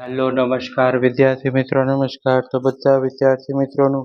Hello નમસ્કાર વિદ્યાર્થી મિત્રો નમસ્કાર. તો બધા વિદ્યાર્થી મિત્રોનું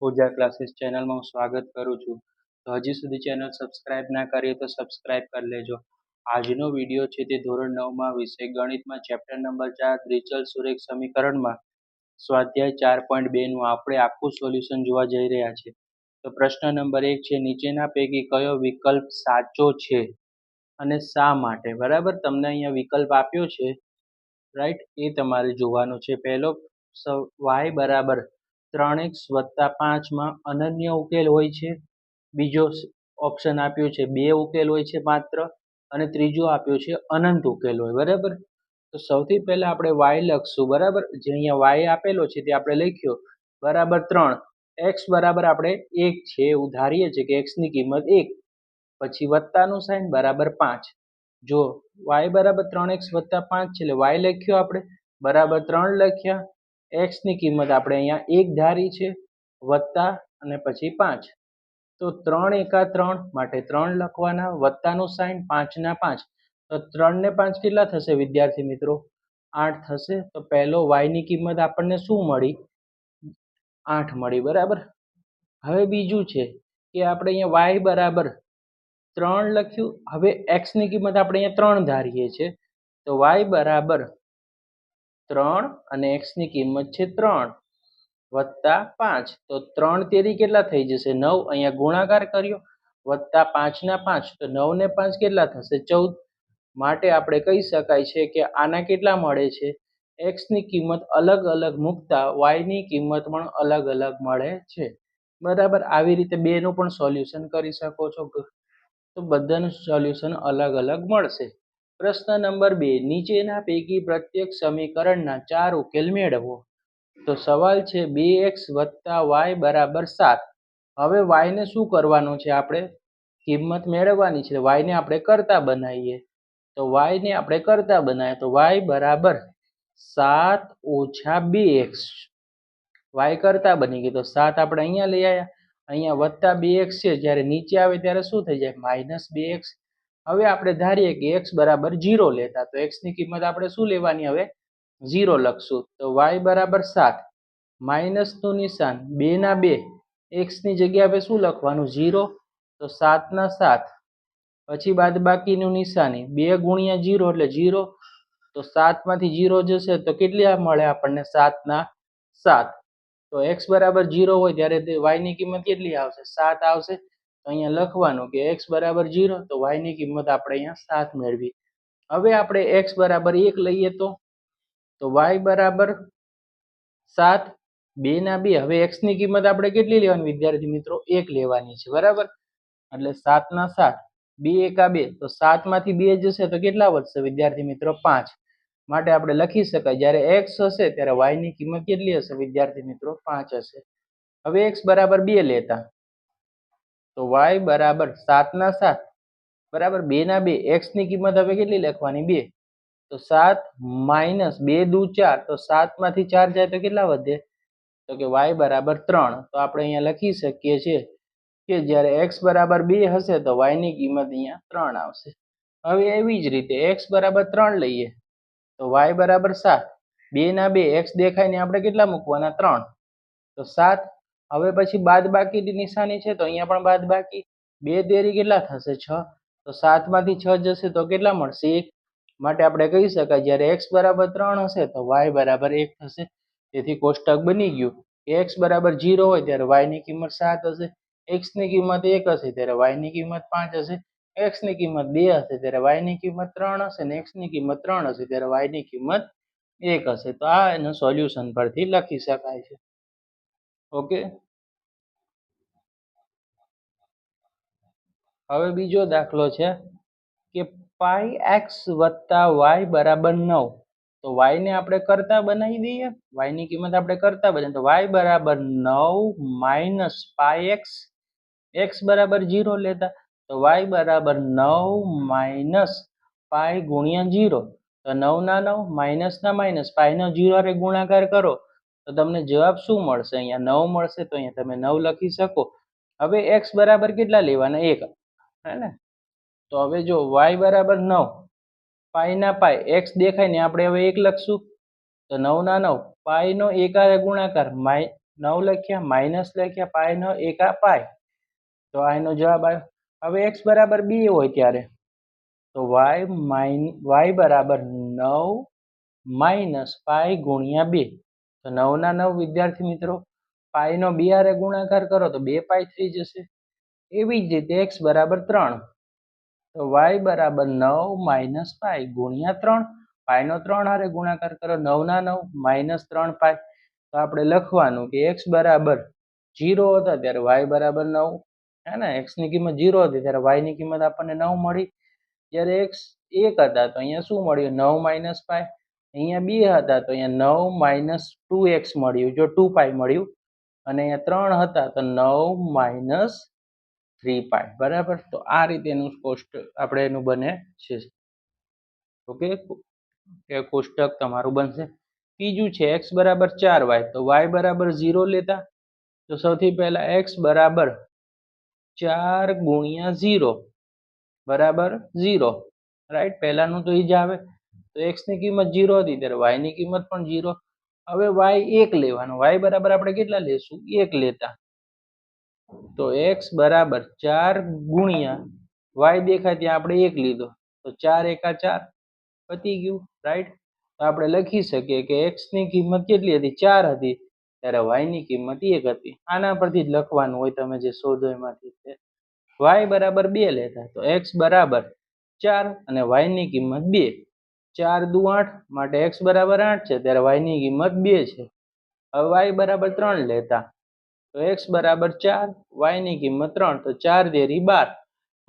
પૂજા ક્લાસીસ ચેનલમાં હું સ્વાગત કરું છું. તો હજી સુધી ચેનલ સબસ્ક્રાઇબ ના કરી તો સબસ્ક્રાઇબ કરી લેજો. આજનો વિડીયો છે તે ધોરણ 9માં વિષય ગણિતમાં ચેપ્ટર નંબર 4 દ્વિચલ સુરેખ સમીકરણમાં સ્વાધ્યાય 4.2 નું આપણે આખું સોલ્યુશન જોવા જઈ રહ્યા છીએ. તો પ્રશ્ન નંબર 1 છે, નીચેના પૈકી કયો વિકલ્પ સાચો છે અને શા માટે? બરાબર, તમને અહીંયા વિકલ્પ આપ્યો છે, રાઈટ, એ તમારે જોવાનું છે. પહેલો y બરાબર 3x + 5 માં અનન્ય ઉકેલ હોય છે. બીજો ઓપ્શન આપ્યો છે 2 ઉકેલ હોય છે માત્ર, અને ત્રીજો આપ્યો છે અનંત ઉકેલ હોય. બરાબર, તો સૌથી પહેલા આપણે y લખશું. બરાબર, જે અહીંયા y આપેલો છે તે આપણે લખ્યો બરાબર 3, x બરાબર આપણે 1 છે એવું ધારીએ છીએ કે x ની કિંમત 1, પછી વત્તાનું સાઇન બરાબર 5. જો y બરાબર 3x + 5 છે એટલે y લખ્યો આપણે બરાબર 3 લખ્યા, x ની કિંમત આપણે અહીંયા 1 ધારી છે, વત્તા અને પછી 5. તો 3 એકા 3 માટે 3 લખવાના, વત્તાનું સાઇન 5 ના 5. તો 3 ને 5 કેટલા થશે વિદ્યાર્થી મિત્રો? 8 થશે. તો પહેલો y ની કિંમત આપણને શું મળી? 8 મળી. બરાબર, હવે બીજું છે કે આપણે અહીંયા y બરાબર 3 લખ્યું. હવે x ની કિંમત આપણે અહીંયા 3 ધારીએ છીએ, તો y બરાબર 3 અને x ની કિંમત છે 3 વત્તા 5. તો 3 તેરી કેટલા થઈ જશે? 9. અહીંયા ગુણાકાર કર્યો, વત્તા 5 ના 5. તો 9 ને 5 કેટલા થશે? 14. માટે આપણે કહી શકાય છે કે આના કેટલા મળે છે? x ની કિંમત અલગ અલગ મૂકતા y ની કિંમત પણ અલગ અલગ મળે છે. બરાબર, આવી રીતે બેનું પણ સોલ્યુશન કરી શકો છો. તો બધાનું સોલ્યુશન અલગ અલગ મળશે. પ્રશ્ન નંબર 2, નીચેના પૈકી પ્રત્યેક સમીકરણના 4 ઉકેલ મેળવો. તો સવાલ છે 2x + y બરાબર 7. હવે y ને શું કરવાનું છે? આપણે કિંમત મેળવવાની છે. y ને આપણે કરતા બનાવીએ. તો y ને આપણે કરતા બનાવીએ તો y બરાબર 7 - 2x. y કરતા બની ગઈ તો 7 આપણે અહીંયા લઈ આવ્યા, અહીંયા વત્તા 2x છે, જ્યારે નીચે આવે ત્યારે શું થઈ જાય? -2x. હવે આપણે ધારીએ કે x બરાબર 0 લેતા, તો x ની કિંમત આપણે શું લેવાની? હવે 0 લખશું. તો y બરાબર 7, માઇનસનું નિશાન 2 ના 2, x ની જગ્યાએ આપણે શું લખવાનું? 0. તો 7 ના 7, પછી બાદબાકીનું નિશાની 2 × 0 એટલે 0. તો 7 માંથી 0 જશે તો કેટલા મળે આપણને? 7 ના 7. તો x બરાબર 0 હોય ત્યારે y ની કિંમત કેટલી આવશે? 7 આવશે. તો અહીંયા લખવાનું કે x બરાબર 0, તો y ની કિંમત આપણે અહીંયા 7 મેળવી. હવે આપણે x બરાબર 1 લઈએ તો y બરાબર 7, 2 ના 2. હવે x ની કિંમત આપણે કેટલી લેવાની વિદ્યાર્થી મિત્રો? 1 લેવાની છે. બરાબર, એટલે 7 ના 7, 2 એકા 2. તો 7 માંથી 2 જશે તો કેટલા વધશે વિદ્યાર્થી મિત્રો? 5. માટે આપણે લખી શકાય જ્યારે x હશે ત્યારે y ની કિંમત કેટલી હશે વિદ્યાર્થી મિત્રો? 5 હશે. હવે x બરાબર 2 લેતા, તો y બરાબર 7 ના 7 બરાબર 2 ના 2. x ની કિંમત હવે કેટલી લખવાની? 2. તો 7 - 2 દુ 4. તો 7 માંથી 4 જાય તો કેટલા વધે? તો કે y બરાબર 3. તો આપણે અહીંયા લખી શકીએ છીએ કે જ્યારે x બરાબર 2 હશે તો y ની કિંમત અહીંયા 3 આવશે. હવે એવી જ રીતે x બરાબર 3 લઈએ તો y બરાબર 7, 2 ના 2, x દેખાય ને આપણે કેટલા મૂકવાના? 3. તો 7. હવે પછી બાદબાકીની નિશાની છે તો અહીંયા પણ બાદબાકી, 2 તેરી કેટલા થશે? 6. તો 7 માંથી 6 જશે તો કેટલા મળશે? 1. માટે આપણે કહી શકાય જ્યારે x બરાબર 3 હશે તો y બરાબર 1 થશે. તેથી કોષ્ટક બની ગયું કે x બરાબર 0 હોય ત્યારે y ની કિંમત 7 હશે, x ની કિંમત 1 હશે ત્યારે y ની કિંમત 5 હશે, x ની કિંમત 2 હશે ત્યારે y ની કિંમત 3 હશે, અને x ની કિંમત 3 હશે ત્યારે y ની કિંમત 1 હશે. તો આ એનું સોલ્યુશન પરથી લખી શકાય છે. ઓકે, હવે બીજો દાખલો છે કે πx + y બરાબર 9. તો y ને આપણે કરતા બનાવી દઈએ, y ની કિંમત આપણે કરતા બનાવીએ તો y બરાબર 9 - πx. x બરાબર 0 લેતા તો y બરાબર 9 - π × 0. તો 9 ના 9, માઇનસ ના માઇનસ, પાઈ નો 0 હારે ગુણાકાર કરો તો તમને જવાબ શું મળશે? અહીંયા 9 મળશે. તો અહીંયા તમે 9 લખી શકો. હવે x બરાબર કેટલા લેવાના? 1, હે ને? તો હવે જો y બરાબર 9, પાઈ ના પાઈ, x દેખાય ને આપણે હવે 1 લખશું. તો 9 ના 9 પાઈનો એકારે ગુણાકાર 9 લખ્યા માઇનસ લખ્યા પાઈનો એકા પાઈ, તો આનો જવાબ આવ્યો. હવે x બરાબર 2 હોય ત્યારે તો y બરાબર 9 માઇનસ પાઈ ગુણ્યા 2. તો 9 ના 9 વિદ્યાર્થી મિત્રો પાઈનો 2 હારે ગુણાકાર કરો તો 2 પાઈ થઈ જશે. એવી જ રીતે x બરાબર 3 તો y બરાબર 9 માઇનસ પાઈ ગુણ્યા 3. પાઈનો 3 હારે ગુણાકાર કરો 9 ના 9 માઇનસ 3 પાઈ. તો આપણે લખવાનું કે x બરાબર 0 હતા ત્યારે y બરાબર 9, હે ને, x ની કિંમત 0 હતી ત્યારે y ની કિંમત આપણને 9 મળી. જ્યારે x 1 હતા તો અહીંયા શું મળ્યું 9 માઇનસ પાઈ. અહીંયા 2 હતા તો અહીંયા 9 માઇનસ 2x મળ્યું, જો 2 પાઈ મળ્યું. અને અહીંયા 3 હતા તો 9 માઇનસ 3 પાઈ. બરાબર, તો આ રીતે એનું કોષ્ટક આપણે એનું બને છે. ઓકે, કે કોષ્ટક તમારું બનશે. ત્રીજું છે x બરાબર 4y તો y બરાબર 0 લેતા. તો સૌથી પહેલા x બરાબર 4 ગુણ્યા 0 બરાબર 0, રાઈટ. પહેલાનું તો એ જ આવે. તો x ની કિંમત 0 હતી ત્યારે y ની કિંમત પણ 0. હવે y 1 લેવાનું. y બરાબર આપણે કેટલા લેશું 1 લેતા. તો x બરાબર 4 ગુણ્યા y દેખાય ત્યાં આપણે 1 લીધો તો 4 એકા 4 પતી ગયું, રાઈટ. તો આપણે લખી શકીએ કે x ની કિંમત કેટલી હતી 4 હતી ત્યારે y ની કિંમત 1 હતી. આના પરથી જ લખવાનું હોય તમે જે શોધો એમાંથી. y બરાબર 2 લેતા તો x બરાબર 4 અને y ની કિંમત 2. 4 દુ 8 માટે x બરાબર 8 છે ત્યારે y ની કિંમત 2 છે. હવે y બરાબર 3 લેતા તો x બરાબર 4 y ની કિંમત 3 તો 4 તેરી 12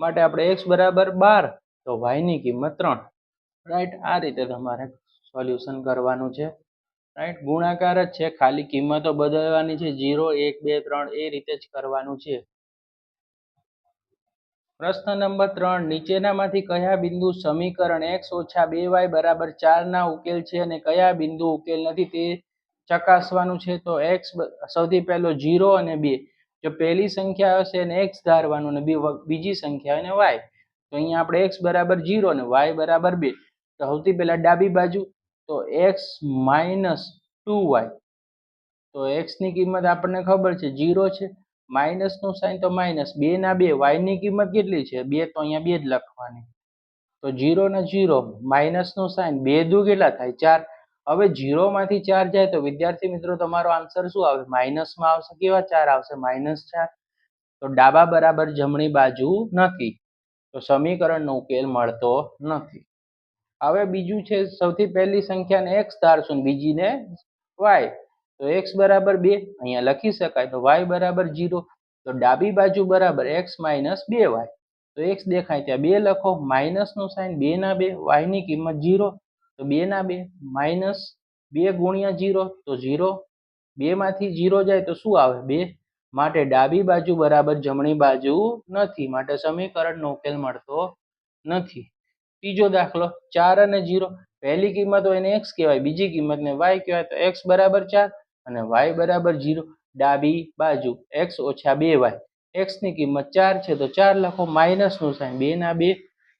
માટે આપણે x બરાબર 12 તો y ની કિંમત 3, રાઈટ. આ રીતે તમારે સોલ્યુશન કરવાનું છે, રાઈટ. ગુણાકાર જ છે, ખાલી કિંમતો બદલવાની છે. 0 1 2 3 એ રીતે જ કરવાનું છે. પ્રશ્ન નંબર 3, નીચેનામાંથી કયા બિંદુ સમીકરણ x ઓછા 2y બરાબર 4 ના ઉકેલ છે અને કયા બિંદુ ઉકેલ નથી તે ચકાસવાનું છે. તો x સૌથી પહેલો 0 અને 2. જો પહેલી સંખ્યા હશે એને x ધારવાનું અને બીજી સંખ્યા એને y. તો અહીંયા આપણે x બરાબર 0 અને y બરાબર 2. તો સૌથી પહેલા ડાબી બાજુ તો x માઇનસ 2y. તો x ની કિંમત આપણને ખબર છે 0 છે. માઇનસ નું સાઇન તો માઇનસ 2 ના 2 y ની કિંમત કેટલી છે 2 તો અહીંયા 2 જ લખવાની. તો 0 ના 0 માઇનસ નું સાઇન 2 દુ કેટલા થાય 4. હવે 0 માંથી 4 જાય તો વિદ્યાર્થી મિત્રો તમારો આન્સર શું આવે માઇનસ માં આવશે. કેવા 4 આવશે -4. તો ડાબા બરાબર જમણી બાજુ નથી તો સમીકરણનો ઉકેલ મળતો નથી. હવે બીજું છે સૌથી પહેલી સંખ્યાને x ધારશું બીજીને y. તો x બરાબર 2 અહીંયા લખી શકાય. તો y બરાબર 0 તો ડાબી બાજુ બરાબર x માઇનસ 2y. તો x દેખાય ત્યાં 2 લખો. માઇનસ નું સાઇન 2 ના 2 y ની કિંમત 0 તો 2 ના 2 માઇનસ 2 ગુણ્યા 0 તો 0. 2 માંથી 0 જાય તો શું આવે 2. માટે ડાબી બાજુ બરાબર જમણી બાજુ નથી માટે સમીકરણનો ઉકેલ મળતો નથી. ત્રીજો દાખલો 4 અને 0. પહેલી કિંમત હોય એને x કહેવાય, બીજી કિંમતને y કહેવાય. તો x બરાબર 4 અને y બરાબર 0. ડાબી બાજુ x ઓછા 2y. x ની કિંમત 4 છે તો 4 લખો. માઇનસ નું સાઇન 2 ના 2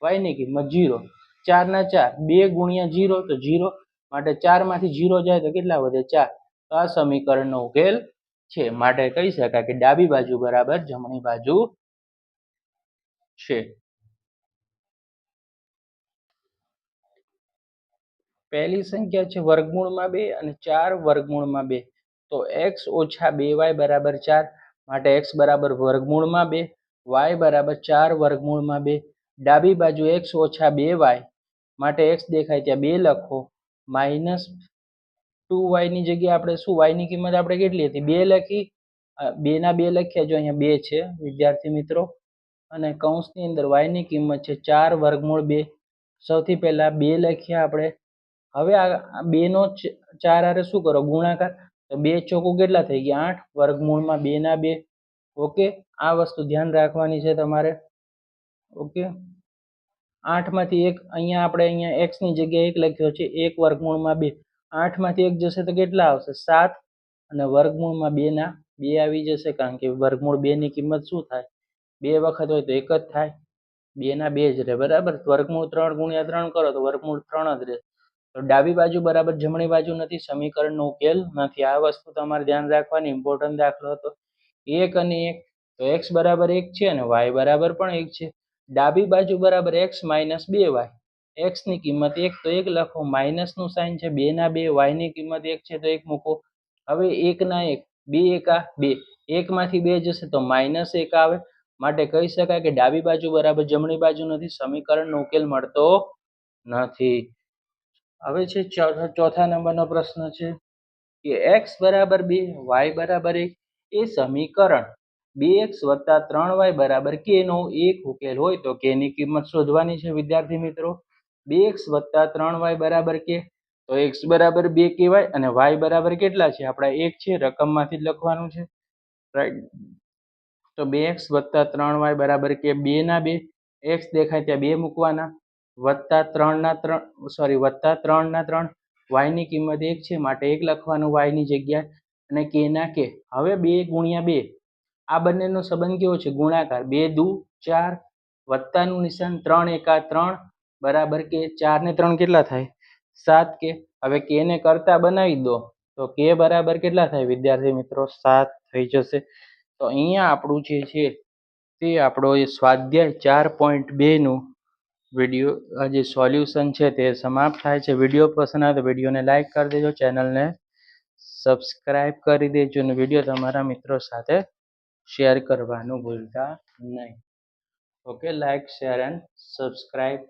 y ની કિંમત 0. 4 ના 4 2 ગુણ્યા 0 તો 0 માટે 4 માંથી 0 જાય તો કેટલા વધે 4. તો આ સમીકરણનો ઉકેલ છે. માટે કહી શકાય કે ડાબી બાજુ બરાબર જમણી બાજુ છે. પહેલી સંખ્યા છે વર્ગમૂળમાં 2 અને 4 વર્ગમૂળમાં 2. તો x ઓછા 2y બરાબર 4 માટે x બરાબર વર્ગમૂળમાં 2 y બરાબર 4 વર્ગમૂળમાં 2. ડાબી બાજુ x ઓછા 2y માટે x દેખાય ત્યાં 2 લખો. માઇનસ 2y ની જગ્યાએ આપણે શું y ની કિંમત આપણે કેટલી હતી 2 લખી. 2 ના 2 લખ્યા જો અહીંયા 2 છે વિદ્યાર્થી મિત્રો. અને કૌંસની અંદર y ની કિંમત છે 4 વર્ગમૂળ 2. સૌથી પહેલા 2 લખ્યા આપણે. હવે આ 2 નો 4 હારે શું કરો ગુણાકાર. તો 2 ચોકું કેટલા થઈ ગયા 8 વર્ગમૂળમાં 2 ના 2. ઓકે, આ વસ્તુ ધ્યાન રાખવાની છે તમારે. ઓકે, 8 માંથી 1 અહીંયા આપણે અહીંયા x ની જગ્યાએ 1 લખ્યો છે 1 વર્ગમૂળમાં 2. 8 માંથી 1 જશે તો કેટલા આવશે 7 અને વર્ગમૂળમાં 2 ના 2 આવી જશે કારણ કે વર્ગમૂળ 2 ની કિંમત શું થાય 2 વખત હોય તો 1 જ થાય. 2 ના 2 જ રહે. બરાબર, વર્ગમૂળ 3 ગુણ્યા 3 કરો તો વર્ગમૂળ 3 જ રહે. તો ડાબી બાજુ બરાબર જમણી બાજુ નથી, સમીકરણનો ઉકેલ નથી. આ વસ્તુ તમારે ધ્યાન રાખવાની. ઇમ્પોર્ટન્ટ દાખલો હતો. 1 અને 1 તો x બરાબર 1 છે અને y બરાબર પણ 1 છે. ડાબી બાજુ બરાબર x માઇનસ 2y. x ની કિંમત 1 તો 1 લખો, માઇનસનું સાઇન છે 2 ના 2, y ની કિંમત 1 છે તો 1 મૂકો. હવે 1 ના 1, 2 એકા 2, 1 માંથી 2 જશે તો -1 આવે. માટે કહી શકાય કે ડાબી બાજુ બરાબર જમણી બાજુ નથી, સમીકરણનો ઉકેલ મળતો નથી. હવે છે ચોથા નંબરનો પ્રશ્ન છે કે x બરાબર 2, y બરાબર 1 એ સમીકરણ 2x + 3y બરાબર k નો એક ઉકેલ હોય તો k ની કિંમત શોધવાની છે વિદ્યાર્થી મિત્રો. 2x + 3y બરાબર k, તો x બરાબર 2 કહેવાય અને y બરાબર કેટલા છે આપણા 1 છે, રકમમાંથી જ લખવાનું છે, રાઈટ. તો 2x + 3y બરાબર કે 2 ના 2, x દેખાય ત્યાં 2 મૂકવાના, +3 ના 3, y ની કિંમત 1 છે માટે 1 લખવાનું y ની જગ્યાએ અને k ના k. હવે 2 × 2, આ બંનેનો સંબંધ કેવો છે? ગુણાકાર. 2 દુ 4, વત્તાનું નિશાન, 3 એકા 3 બરાબર કે 4 ને 3 કેટલા થાય? 7 કે. હવે k ને કરતા બનાવી દો તો k બરાબર કેટલા થાય વિદ્યાર્થી મિત્રો? 7 થઈ જશે. તો અહીંયા આપણું જે છે તે આપણો એ સ્વાધ્યાય 4.2 નું વિડીયો જે સોલ્યુશન છે તે સમાપ્ત થાય છે. વિડીયો પસંદ આવે તો વિડીયોને લાઈક કરી દેજો, ચેનલને સબસ્ક્રાઈબ કરી દેજો અને વિડીયો તમારા મિત્રો સાથે શેર કરવાનું ભૂલતા નહીં. Okay, like, share and subscribe.